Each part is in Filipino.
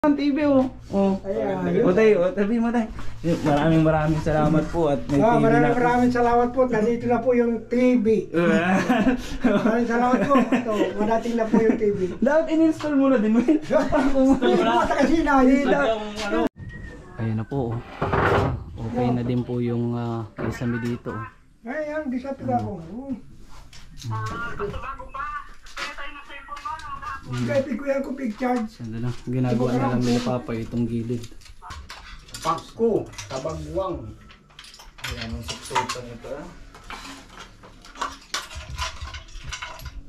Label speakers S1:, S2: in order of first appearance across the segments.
S1: Ang TV oh. Oh. O tayo, tabi mo tayo. Maraming salamat po at may TV na.
S2: Maraming salamat po. Nandito na po yung TV. Maraming salamat po. Ito, madating na po yung TV.
S1: Dapat in-install mo na din, Will.
S2: Kasi
S1: Ayun na po. Okay na din po yung kisame dito.
S2: Ay, ang gisapit ako. Kahit ikuya ko picture.
S1: Sanda lang. Ginagawa na lang nila Papa itong gilid.
S2: Pasko, tabagwang.
S1: Ayan ang suksutan ito.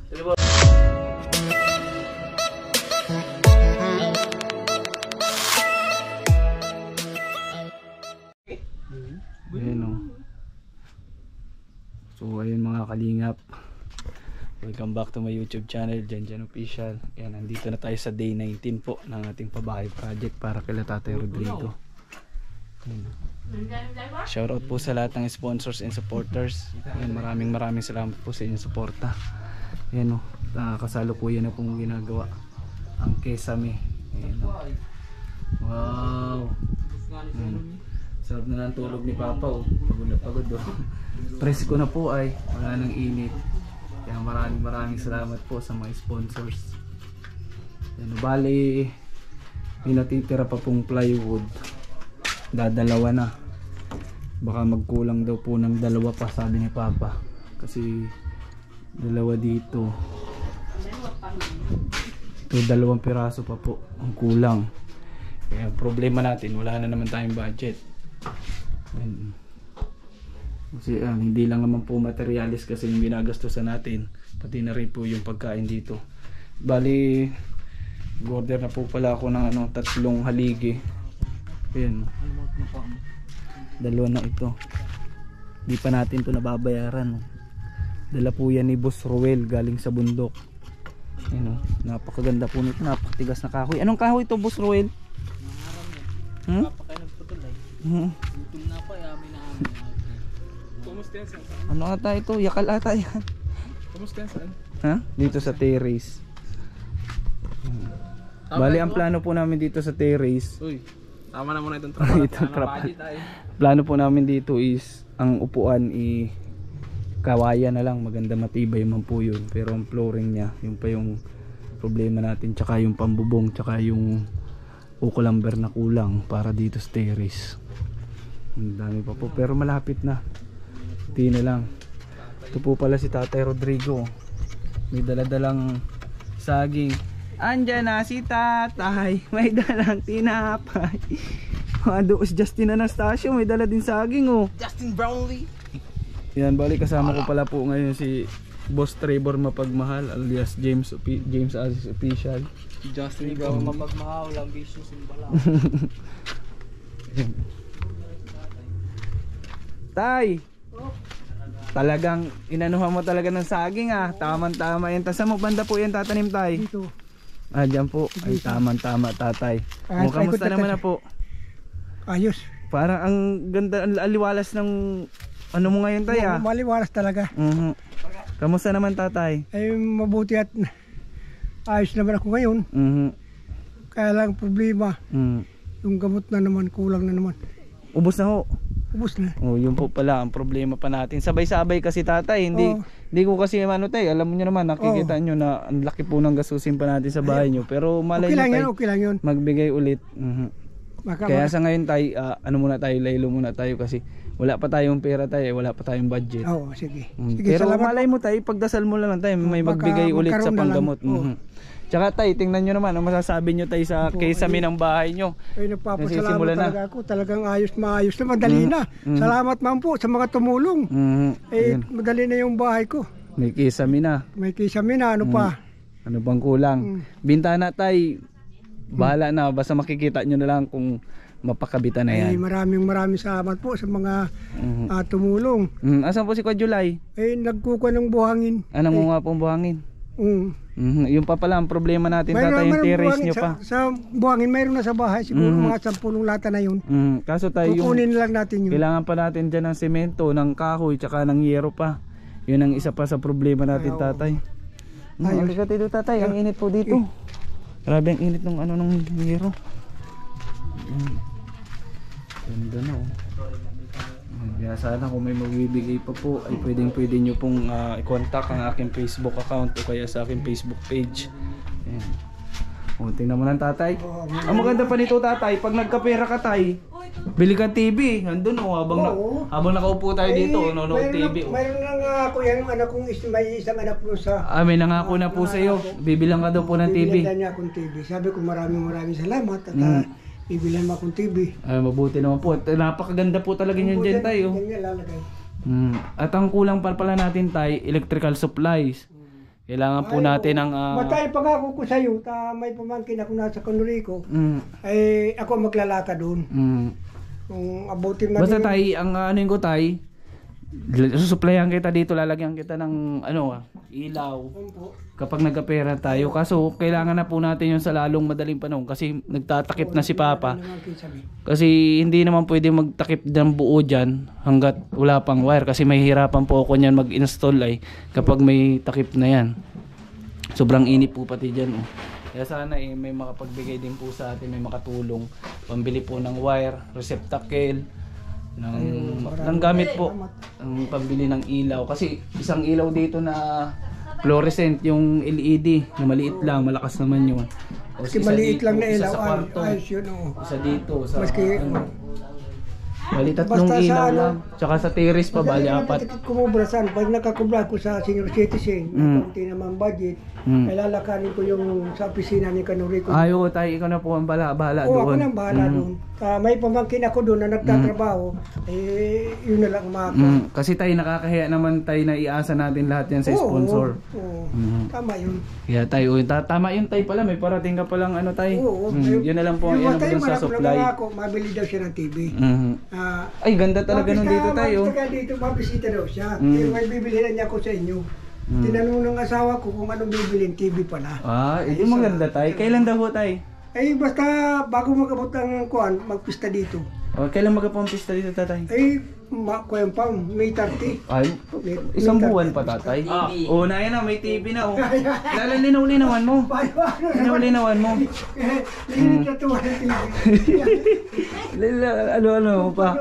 S1: Sige po. Ayan o. So ayun mga kalingap. Welcome back to my YouTube channel, Janjan Official. Ayan, nandito na tayo sa day 19 po ng ating pabahay project para kay Tatay Rodrigo. Shoutout po sa lahat ng sponsors and supporters. Ayan, maraming salamat po sa inyong suporta. Ayan o, kasalukuyan na pong ginagawa ang kesame. Ayan o. Wow. Ayan. Sarap na ng tulog ni Papa o. Pagod na pagod o. Presko na po ay wala nang init. Kaya maraming salamat po sa mga sponsors. Yan, bali may natitira pa pong plywood. Dadalawa na. Baka magkulang daw po ng dalawa pa, sabi ni Papa. Kasi dalawa dito. Ito, 2 piraso pa po ang kulang. Kaya problema natin, wala na naman tayong budget. Yan. Kasi hindi lang naman po materialis kasi yung ginagastusan natin, pati na rin po yung pagkain dito. Bali order na po pala ako ng 3 haligi. Ayan, 2 na ito. Di pa natin to nababayaran. Dala po yan ni Boss Roel galing sa bundok. Ayan, napakaganda po nito, napakatigas na kahoy. Anong kahoy to, Boss Roel?
S3: Napakain nagputol ay. Gutom na pa, yamin na amin. Kumusta yan saan?
S1: Ano ata ito? Yakal ata yan.
S3: Kumusta yan saan?
S1: Ha? Dito sa terrace. Bali ang plano po namin dito sa terrace.
S3: Uy, tama na muna itong trapal.
S1: Plano po namin dito is ang upuan kawayan na lang, maganda matibay man po yun. Pero ang flooring niya, yung pa yung problema natin, tsaka yung pambubong, tsaka yung ukulumber na kulang para dito sa terrace. Ang dami pa po pero malapit na. Hindi na lang. Ito po pala si Tatay Rodrigo. May daladalang saging. Andyan na si Tatay. May dalang tinapay. Doos Justin Anastasio. May dala din saging oh.
S3: Justin Brownlee.
S1: Yan, bali kasama ko pala po ngayon si Boss Trevor Mapagmahal alias James Aziz Official.
S3: Justin Brownlee Mapagmahal. Walang bisyo simbala.
S1: Tay! Talagang inanuhan mo talaga ng saging ah. Tama yan. Saan mo banda po yan tatanim, Tay?
S2: dito.
S1: Dyan po. Ay tama Tatay. Kamusta naman na po?
S2: Ayos.
S1: Parang ang ganda, ang aliwalas ng ano mo ngayon, Tay ah.
S2: Maliwalas talaga.
S1: Kamusta naman, Tatay?
S2: Ay mabuti at ayos naman ako ngayon. Kaya lang problema. Yung gamot na naman, kulang na naman.
S1: Ubos na ho.
S2: Ubus na.
S1: Oh, yun po pala ang problema pa natin. Sabay-sabay kasi, Tatay. Hindi ko kasi Tay, alam niyo naman, nakikita niyo na ang laki po ng gastusin pa natin sa bahay niyo. Pero malay niyo,
S2: okay lang yun.
S1: magbigay ulit. Kaya sa ngayon, Tay, laylo muna tayo kasi wala pa tayong pera, Tay, wala pa tayong budget.
S2: Oo, sige.
S1: Pero
S2: salamat.
S1: malay mo, Tay, pagdasal mo lang, Tay, may magbigay ulit sa panggamot. Tsaka, Tay, tingnan nyo naman, ang masasabi nyo, Tay, sa kesame ng bahay nyo.
S2: Ay, nagpapasalamat talaga ako. Talagang maayos na, madali na. Salamat man po sa mga tumulong. Madali na yung bahay ko.
S1: May kesame na.
S2: May kisame na, ano pa?
S1: Ano bang kulang? Bintana, Tay, bahala na. Basta makikita nyo na lang kung mapakabitan na yan.
S2: Ay, maraming salamat po sa mga tumulong.
S1: Asan po si Kwa July?
S2: Ay, nagkukuha ng buhangin.
S1: Anong nga pong buhangin? Yung pa pala ang problema natin, Tatay, yung terrace nyo pa.
S2: Sa buhangin mayroon na sa bahay, siguro mga 10 lata na yun.
S1: Kaso Tay,
S2: kukunin lang natin yun.
S1: Kailangan pa natin dyan ng semento, ng kahoy, tsaka ng yero pa. Yun ang isa pa sa problema natin, Tatay. Halika dito, Tatay, ang init po dito. Grabe ang init ng yero. Ganda na oh. Kaya sana kung may magbibigay pa po ay pwede nyo pong i-contact ang aking Facebook account o kaya sa aking Facebook page. Ayan. O, tingnan mo ng tatay. Ang maganda pa nito tatay, pag nagkapera ka tay, bili ka TV. Nandun o, habang nakaupo tayo dito, nanonood TV.
S2: Mayroon na nga ako yan, anak kong may isang anak po sa...
S1: May nangako na po sa iyo. Bibilang ka daw po ng TV.
S2: Bibilan niya akong TV. Sabi ko maraming salamat at bibilan mo akong TV.
S1: Mabuti naman po. At napakaganda po talaga niyan dyan tayo. At ang kulang pala natin tay, electrical supplies. Kailangan po natin ng...
S2: Matay pangako ko sa iyo, may pamangkin ako nasa Conorico. Ay ako maglalaka doon. Kung abutin man.
S1: Basta tay, ang ano yung ko tay, susuplayan kita dito, lalagyan kita ng ilaw. Kapag nagkapera tayo. Kaso kailangan na po natin yung sa lalong madaling panahon kasi nagtatakip na si Papa. Kasi hindi naman pwede magtakip ng buo dyan hanggat wala pang wire. Kasi mahihirapan po ako niyan mag-install ay kapag may takip na yan. Sobrang init po pati dyan. Kaya sana may makapagbigay din po sa atin, may makatulong. Pambili po ng wire, receptacle, ng gamit po, ang pambili ng ilaw. Kasi isang ilaw dito na fluorescent, yung LED na maliit lang, malakas naman yun.
S2: Kasi maliit lang na ilaw,
S1: isa sa kwarto, isa dito sa bali tatlong ilaw lang. Tsaka sa terrace pa bali apat.
S2: Kumubrasan, pag nakakubra ko sa senior citizen, konti naman budget, ay lalakarin ko yung sa opisina ni Conorico.
S1: Ayo tayo, ikaw na po ang bahala doon.
S2: Ako nang bahala doon. May pamangkin ako doon na nagtatrabaho, yun na lang
S1: kasi tayo nakakahiya naman tayo na iasa natin lahat yan sa sponsor.
S2: Tama yun.
S1: Kaya tayo, tama yun tayo pala, may parating ka palang tayo. Yun na lang po ang sa supply.
S2: Ako, mabili daw siya ng TV.
S1: Ay, ganda talaga nung dito tayo.
S2: Dito mabisita daw siya. May bibilihan niya ako sa inyo. Tinanong ng asawa ko kung anong bibilin, TV pala.
S1: Yung maganda tayo. Kailan daw tayo?
S2: Ay basta bago magabot ang kuan, magpista dito.
S1: Kailan magapong pista dito tatay?
S2: Ay, kuyan pa, May 30.
S1: Ay, isang buwan pa tatay? Na yan may TV na Lalinaw-linawan mo. Linaw-linawan mo.
S2: Lilit na tuwa ng TV.
S1: Ano pa?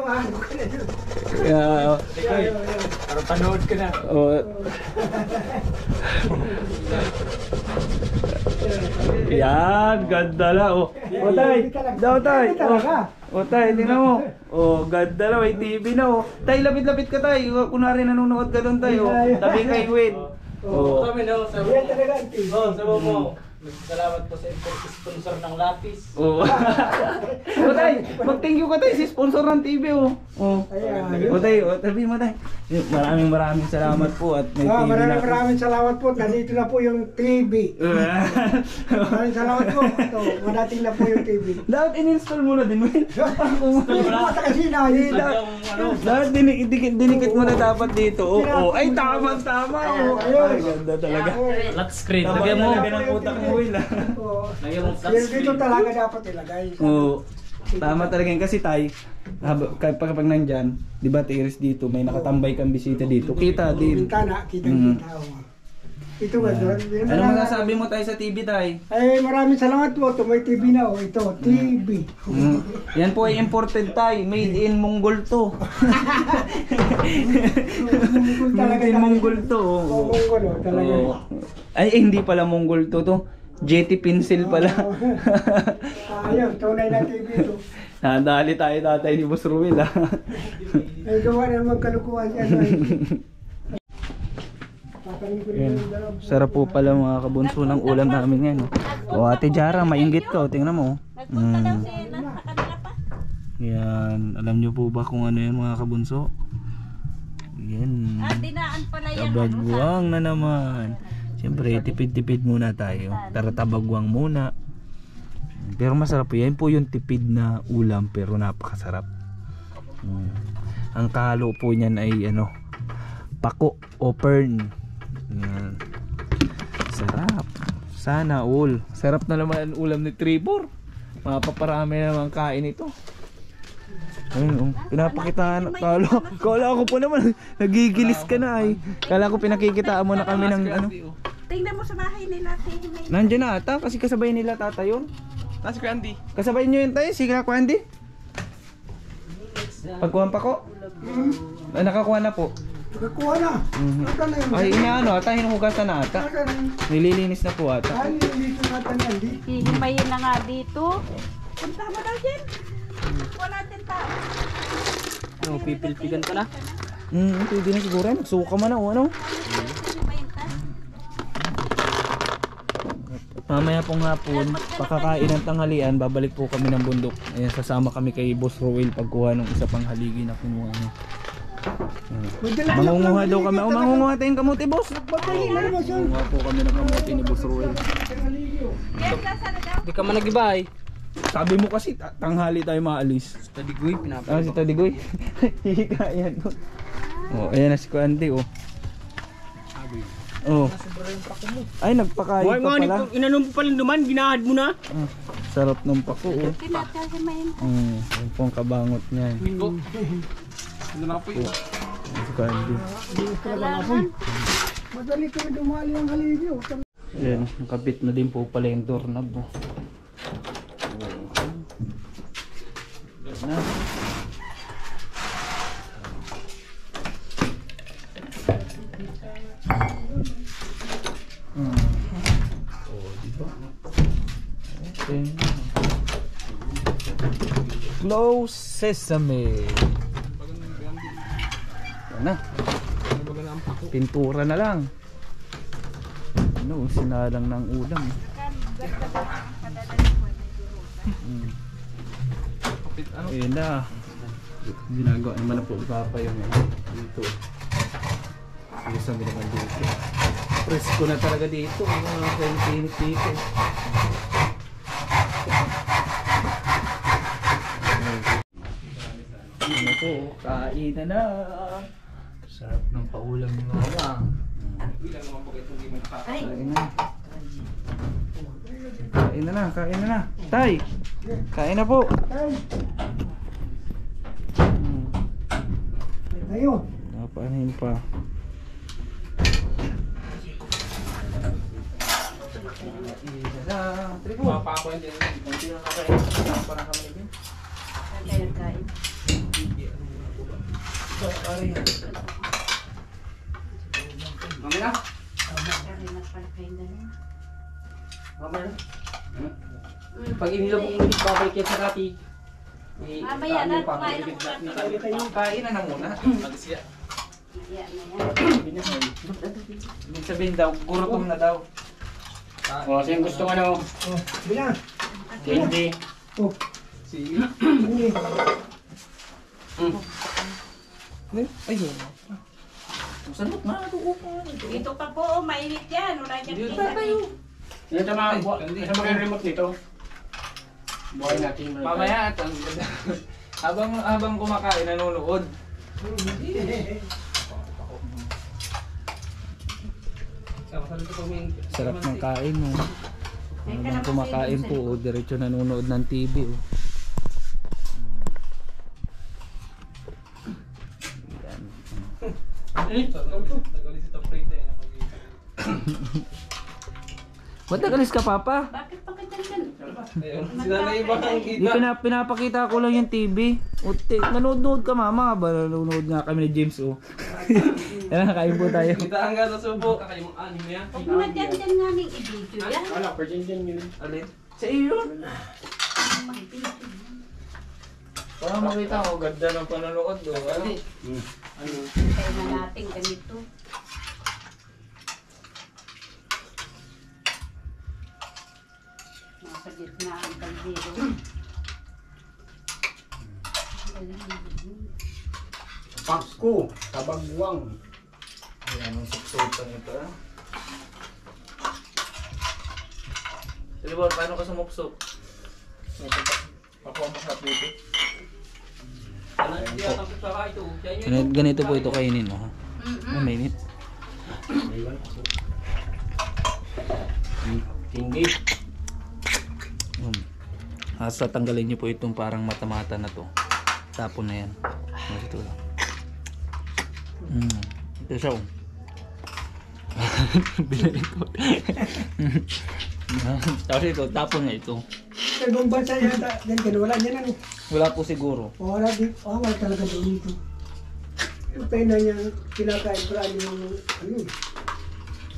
S3: Para panood ka na.
S1: Yan, ganda na. Tay, tay, tingnan mo. Ganda na, may TV na. Tay, lapit-lapit ka tay. Kunwari nanonood ka doon tayo. Tabi kay Wade.
S3: Kami daw, sabi mo. Salamat po sa sponsor ng lapis.
S1: Tay, mag-thank you ka tay si sponsor ng TV. Tay, tabi mo tay. Maraming salamat po at may TV na.
S2: Maraming salamat po. Nandito na po yung TV. Maraming salamat po. Madating na po yung TV.
S1: Dapat in-install mo na din. Dapat dinikit mo na dapat dito. Ay, tama. Ay, ganda talaga.
S3: Lock screen.
S1: Lagyan mo ng utak mo.
S2: Dito talaga dapat ilagay.
S1: Tama talaga yun kasi tay, kapag nandyan, di ba terrace dito, may nakatambay kang bisita dito, kita din.
S2: Kita. Ito nga doon.
S1: Ano masasabi mo tayo sa TV tay?
S2: Ay maraming salamat po. Ito may TV na ito, TV.
S1: Yan po ay imported tay, made in Mongol to. Made in Mongol to.
S2: Mongol talaga.
S1: Ay hindi pala Mongol to. Jetty pencil pala.
S2: Ayun, tunay na TV ito.
S1: Nadali tayo tatay ni Boss Ruel
S2: Ay gawa naman kalukuhan yan.
S1: Sarap po pala mga kabunso ng ulam namin ngayon. Ate Jara, mainggit ka. Tingnan mo. Yan, alam nyo po ba kung ano yan mga kabunso? Yan. Tabagwang na naman. Siyempre, tipid-tipid muna tayo. Tara, tabagwang muna. Pero masarap po. Yan po yung tipid na ulam pero napakasarap. Ang kahalo po niyan ay pako o pern. Yan. Sarap. Sana all. Sarap na naman ang ulam ni Trevor. Mapaparami naman kain ito. Ayun, pinapakitaan. Kala ko po naman nagigilis ka na ay. Kala ko pinakikitaan mo na kami ng
S4: Tingnan mo sa bahay nila.
S1: Nandiyan na ata kasi kasabay nila tata yun.
S3: Nasa Kuya Andy.
S1: Kasabay nyo yun tayo, sige na Kuya Andy. Pagkuhan pa ko? Ay, nakakuha na po.
S2: Nakakuha na. Ata na yun.
S1: Ay, inaano, ata hinuhugasan na ata.
S2: Ata na yun.
S1: Nililinis na po ata.
S2: Ay, nililinis natin yan, di.
S4: Hihimayin na nga dito. Punta mo daw dyan. Wala din tao.
S3: Ano, pipilpigan ka na?
S1: Pwede na siguro. Magsuka man ako, ano?
S4: Hihimayin ta.
S1: Mamaya pong hapon, pakakain ng tanghalian, babalik po kami ng bundok. Ayan, sasama kami kay Boss Roel pagkuha ng isa pang haligi na kinuha niya. Mangunguha daw kami. Oh, mangunguha tayong kamuti, boss.
S2: Magpapali na naman siya.
S1: Mangunguha po kami ng kamuti ni Boss Roel.
S3: Di ka man nag-ibay.
S1: Sabi mo kasi tanghali tayo maalis.
S3: Tadigoy,
S1: Ah, si Tadigoy. Hihikayan ko. Oh, ayan na si Kuante, oh. Oh. Ay, nagpakain
S3: Buhay
S1: pa
S3: mo,
S1: pala.
S3: inanom mo pala naman, ginahad mo na.
S1: Ah, sarap ng pako, oh.
S4: Hihimayin ta.
S1: Yung pong kabangot niya.
S3: Bingo. Ano na po yun?
S1: Si Kuante.
S4: Kailangan.
S2: Madali ka na dumali ang haligi.
S1: Ayan, nakabit na din po pala yung doorknob, oh. Ayan na. Oh, diba? Okay. Close sesame. Ayan na. Pintura na lang. Ano, sinalang ng ulam. Ayan na. Ginagawa naman na po Papa yung dito. Ayos ang ginawa dito. Presko na talaga dito. Mga kainit dito. Ano po, kain na na. Sarap ng paulam ni Mama. Kain na. Kain na na, kain na na. Tay! Kain na po.
S2: Ayun.
S1: Napaanin pa.
S3: Papa ako hindi. Hindi na kakain. Parang kami din.
S4: Kailan kain.
S3: Mamaya na.
S4: Kailan na pala kain na rin.
S3: Mamaya na. Pag inilab mo ulit babalik yan sa kati.
S4: Mamaya na, kumain na po.
S1: Kain na na muna.
S3: Magisya.
S4: Yan na yan.
S1: Ibig sabihin daw, gurutom na daw.
S3: O, sino gusto ka na?
S2: Oh, bilang.
S3: Hindi.
S2: Oh,
S3: Sige.
S2: hindi.
S1: Ayun. Salot na ito.
S4: Dito pa po, mainit yan. Wala dyan
S1: Dito
S4: kita.
S1: tayo.
S3: Ano tama? Ano ba yung remote nito? Buhay natin.
S1: Mamaya at ang ganda. habang kumakain, nanonood. Sarap ng kain, no? Habang kumakain po, diretso nanonood ng TV, oh. Ba't nagalis ka, Papa?
S4: Bakit pa ka dyan?
S3: Sinanay ba kang
S1: Di pinapakita ko lang yung TV. Uti, nanonood ka, Mama. Ba, nanonood nga kami ni James, oh. Yan, kain po tayo.
S3: Kita ang gata subo. Kakay mong anime yan.
S4: Huwag mo na dyan nga ning i-video yan.
S3: Wala, virgin din yun.
S1: Alin? Sa iyo. Para makita ko, ganda ng panonood, oh. Ano?
S4: Kaya na natin ganito. Nasa gitna ang kaldero.
S3: Pasko, tabagwang.
S1: Ayan, anong suksutan ito, ah? Silibor, paano ka sumuksok?
S3: Ako ang masarap dito.
S1: Ganito po ito kainin mo, ha? Ang mainit.
S3: Hindi.
S1: Asa tanggalin niyo po itong parang mata-mata na to. Tapon na yan. Ito lang. Ito siya, oh. Binalik ko. Tapos ito, tapon na ito.
S2: Sa ibang bansa yata, ganyan, wala niyan ano.
S1: Wala po siguro.
S2: Wala wala talaga doon dito. Yung pena niya, kinakain pala yung ano yun.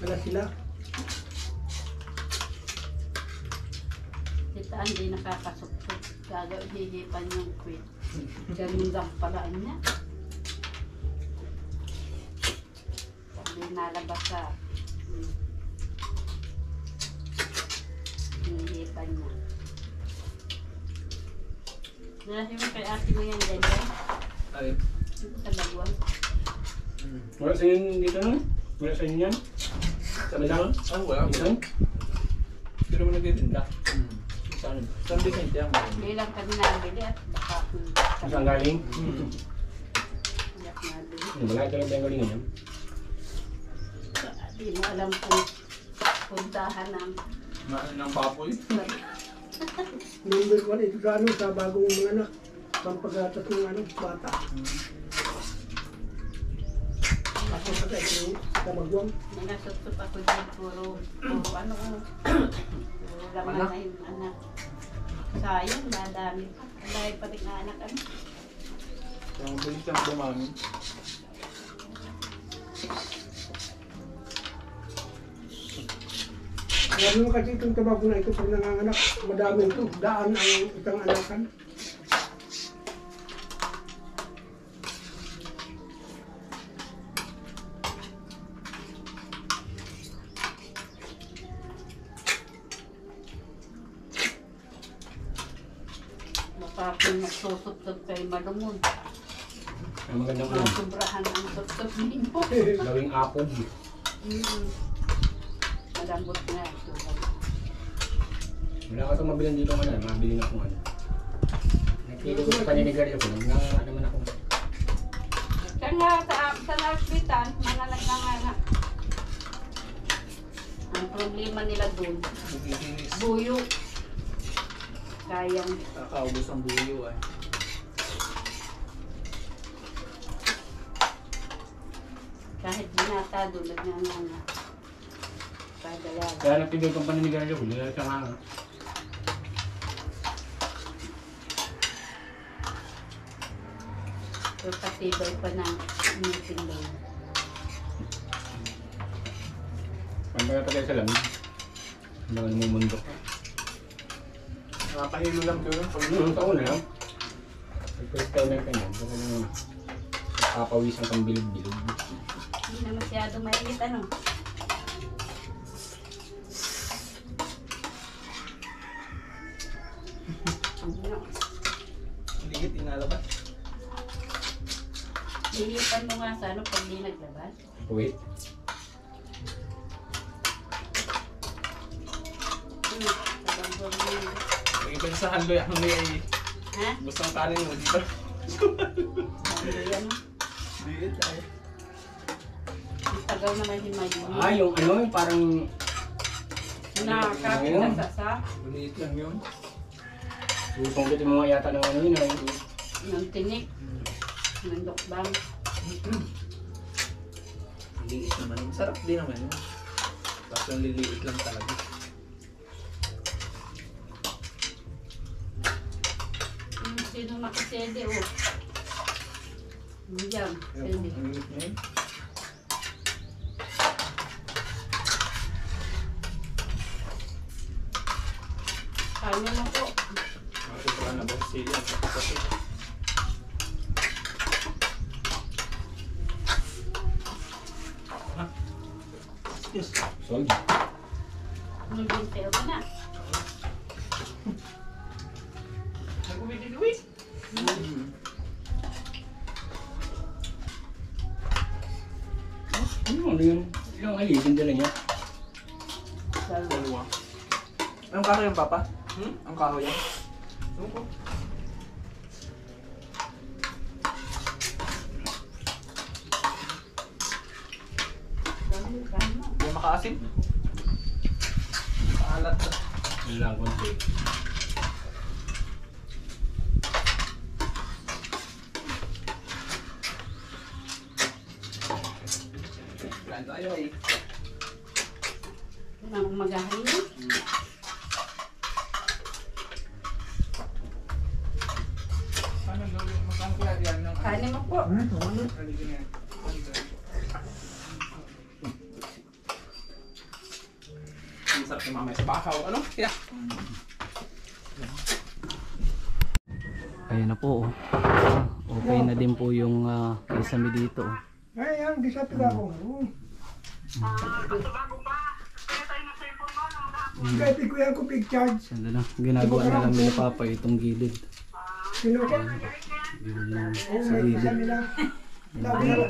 S2: Wala sila.
S4: Kita hindi nakakasukot. Gagawin hihipan yung quit. Ganun lang palaan niya. Sabi nalabas sa hihipan niya. Nalasin mo kay ate mo yan ganyan.
S3: Ay.
S4: Sa bagwang.
S5: Wala sa inyo dito no? Wala sa inyo yan?
S3: Sabi lang? Oh, wala.
S5: Isan?
S3: Hindi naman nagtitinda. Saan? Saan Vicente ang
S4: Hindi lang kami nabili at baka
S5: Saan galing?
S4: iyak nabili.
S5: Wala talaga tayong galingan yan.
S4: Di mo alam kung puntahan ng
S3: ng papoy?
S2: Number 1 ito sa ano, sa bagong mga anak. Pampagatas ng ano, bata. Ako sa kayo, sa bagwang.
S4: may nasusup ako dyan puro ano puro laman na yung anak. Sayang, dadami pa. Ang dahil pa rin na anak ano.
S3: Ang bilis siyang dumami.
S2: Lalo kasi itong tabago na ito pag nanganganak, madami ito. Daan ang isang anakan.
S4: Baka kung nagsusup-sup kay malumod.
S5: Ang magandang ano,
S4: Masubrahan ang sup-sup ninyo.
S5: gawing apog.
S4: Malambot na ito.
S5: Wala ka itong mabilan dito ano, mabili na akong ano. Nakikita ko sa paninigarilyo ko, nanganga naman ako.
S4: Kaya nga sa hospital, mga nagnangana. Ang problema nila doon,
S3: Nagiginis.
S4: buyo. Kayang
S3: Kakaubos ang buyo ay.
S4: kahit binata doon, nagnangana. Padayan.
S5: Kaya nagtigil kong paninigarilyo ko, nila siya nga.
S4: So, patibay pa ng meeting doon.
S5: Pagkakatagay sa lamig. Hindi ka namumundok.
S3: Nakapahilo lang doon.
S5: Taon na lang. Pag-first time na kanyan, baka naman papawisan kang bilog-bilog.
S4: Hindi na masyado mainit ano. Ano?
S3: Ligit inalabas.
S4: Lilipan mo nga sa ano pag di naglabas.
S5: Wait.
S4: Sabang-sabang mo yun.
S3: Iban sa haloy ang may
S4: Ha?
S3: gustong kanin mo dito.
S4: Ano yan?
S3: Ligit ay.
S4: Ang tagal naman yung may
S5: Ah, yung ano, yung parang
S4: nakakapit sa
S3: Maliit lang yun.
S5: yung kita mo nga yata ng ano yun.
S4: ng tinik. Ng dokbang.
S3: Liit naman. Sarap din naman yun. Tapos yung liliit lang talaga.
S4: Sino makasede o? Diyan,
S3: Yung
S4: sede.
S3: ang liit na yun.
S4: Kanya mo po.
S3: Masutra na ba sila sa kapatid? Yes.
S5: Sold.
S4: Nung binteo ka na.
S3: Nagkumidiluwi.
S5: Ano yun? Yung alisin dala niya.
S3: Dalawa. Anong kahoy yung papa? Ang kahoy yan? Ano? Hindi makaasim. Maalat na.
S5: Yun lang konti.
S3: Kain tayo eh.
S4: Nang magahin mo. Ano mo po?
S3: Ang sarap yung mamaya sa bakaw. Ano? Kaya.
S1: Ayan na po. Okay na din po yung kisame dito.
S2: Ay, ang gisati ka ako. Kahit ko yan ko big charge.
S1: Yan na lang. Ginagawa na lang nila Papa itong gilid.
S2: Sino ka?
S1: Yun
S2: Oo,
S1: sa
S2: may isa
S1: gilid.
S2: nila. Sabi na,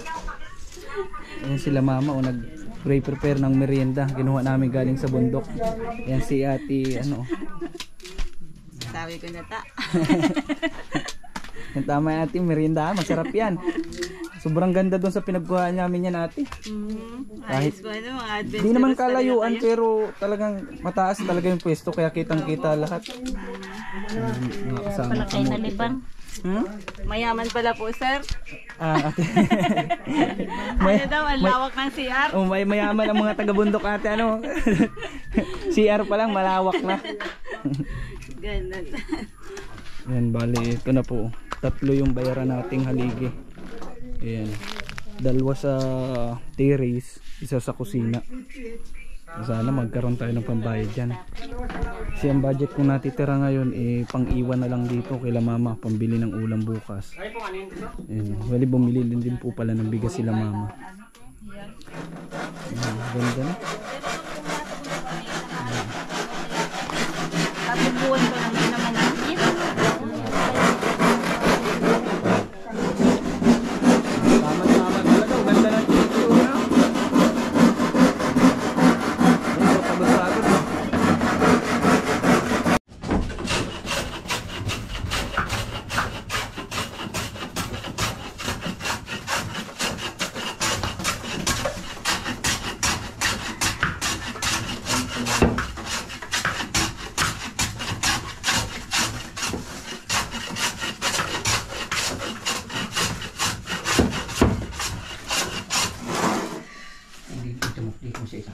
S1: Ayan sila mama o nag-prepare ng merienda. Ginawa namin galing sa bundok. Yan si ate ano.
S4: Sabi ko na ta.
S1: Yan tama yan ate, merienda. Masarap yan. Sobrang ganda doon sa pinagkuhaan namin yan ate. Kahit
S4: Ayos ko ano, mga adventures.
S1: di naman kalayuan pero talagang mataas talaga yung pwesto kaya kitang kita lahat. Mga kasama
S4: Pala kayo
S1: kamote.
S4: nalibang.
S1: Hmm?
S4: Mayaman pala po, sir.
S1: Ate.
S4: Ano daw, ang lawak ng CR.
S1: Oh, may mayaman ang mga taga-bundok ate ano. CR pa lang malawak na.
S4: Ganun.
S1: Yan bali ito na po. 3 yung bayaran nating haligi. Ayan. 2 sa terrace, 1 sa kusina. Sana magkaroon tayo ng pambayad dyan. Kasi ang budget kong natitira ngayon pang-iwan na lang dito kila mama, pambili ng ulam bukas. Ayan. Wali bumili din po pala ng bigas sila mama. Ayan, ganda na.
S4: Tatubuan ko lang din naman natin.
S1: Tama-tama talaga, ang ganda ng picture na. Ayan, pagod-pagod na.
S5: Dito mo sa isa.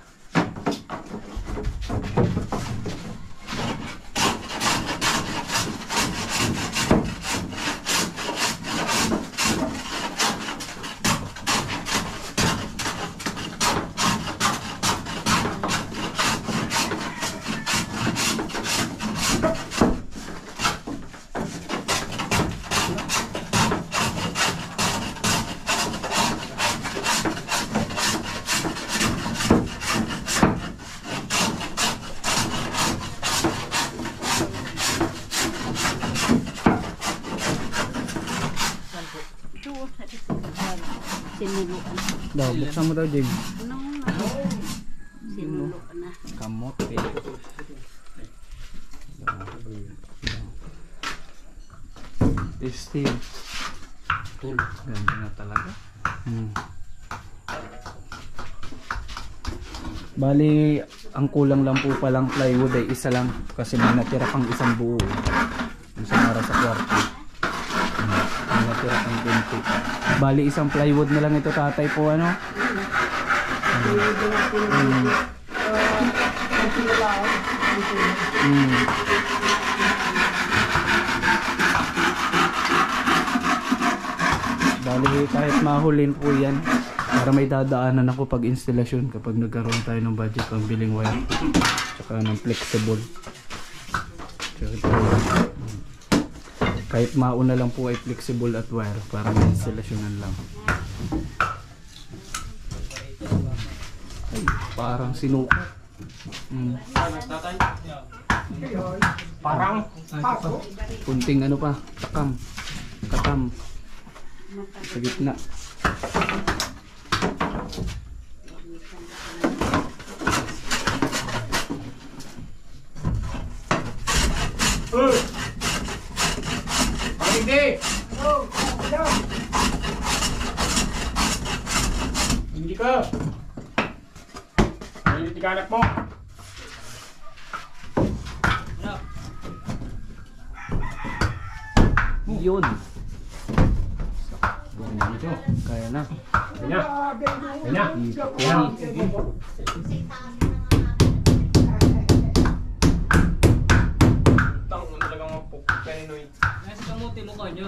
S4: Sinuluan.
S1: Daw, buksan mo daw, James.
S4: Sinuluan na.
S1: Kamote. Tasty. Ganda na talaga. Bali, ang kulang lang po palang plywood ay isa lang kasi may natira pang isang buo. Isang ara sa kwarto. May natira pang 20. Bali, isang plywood na lang ito tatay po ano. Bali, kahit mahulin po yan para may dadaanan ako pag instalasyon kapag nagkaroon tayo ng budget pang biling wire tsaka ng flexible tsaka ito, kahit mauna lang po ay flexible at wire para may instalasyonan lang. Ay, parang sinukat.
S3: Parang.
S1: Kunting ano pa, katam sa gitna.
S3: Hindi. Hindi ka. Hindi tiganap mo.
S1: Yun. Kaya na.
S3: Kanya. Kanya. Tang mo talagang mapukay Noy. Nasa kamuti mo kanyo.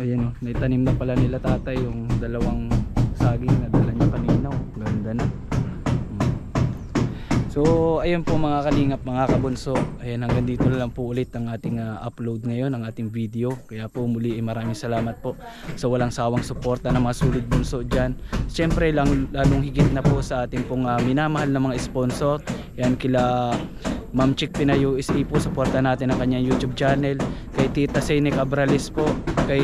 S1: Ayan o, naitanim na pala nila tatay yung dalawang saging na dala niya kanina. Ganda na. So ayun po mga kalingap, mga kabunso, ayan, hanggang dito na lang po ulit ang ating upload ngayon, ang ating video. Kaya po muli maraming salamat po sa walang sawang suporta ng mga sulit bunso dyan. Siyempre lalong higit na po sa ating pong minamahal na mga sponsor. Yan kila Ma'am Chick Pina USA po, suporta natin ang kanyang YouTube channel. Kay Tita Sene Cabrales po, kay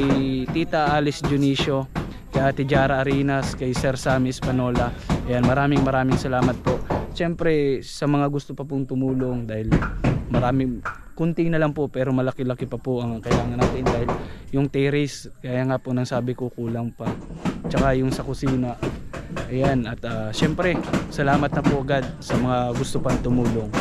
S1: Tita Alice Junicio, kay Ate Jara Arenas, kay Sir Sammy Espanola. Ayan, maraming salamat po. Siyempre sa mga gusto pa pong tumulong, dahil kunti na lang po pero malaki-laki pa po ang kailangan natin, dahil yung terrace, kaya nga po nang sabi ko kulang pa, tsaka yung sa kusina. Ayan, at siyempre salamat na po agad sa mga gusto pang tumulong.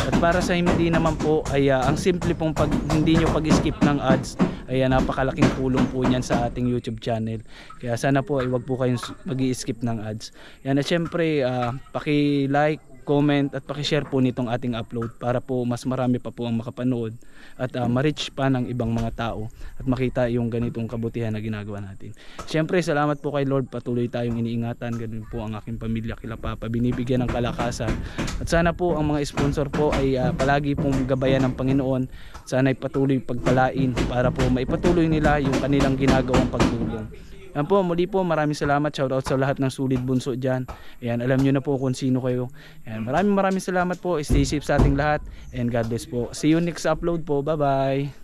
S1: At para sa hindi naman po ay ang simple pong hindi nyo pag-skip ng ads, ay napakalaking tulong po niyan sa ating YouTube channel. Kaya sana po ay wag po kayong mag-i-skip ng ads. Yan, at syempre paki-like, comment at paki-share po nitong ating upload para po mas marami pa po ang makapanood at ma-reach pa ng ibang mga tao at makita yung ganitong kabutihan na ginagawa natin. Syempre salamat po kay Lord, patuloy tayong iniingatan, ganun po ang aking pamilya kila Papa, binibigyan ng kalakasan. At sana po ang mga sponsor po ay palagi pong gabayan ng Panginoon. Sana ay patuloy pagpalain para po maipatuloy nila yung kanilang ginagawang pagtulong. Yan po, muli po maraming salamat, shoutout sa lahat ng sulit bunso dyan. Ayan, alam nyo na po kung sino kayo. Ayan, maraming salamat po, stay safe sa ating lahat and God bless po. See you next upload po, bye bye.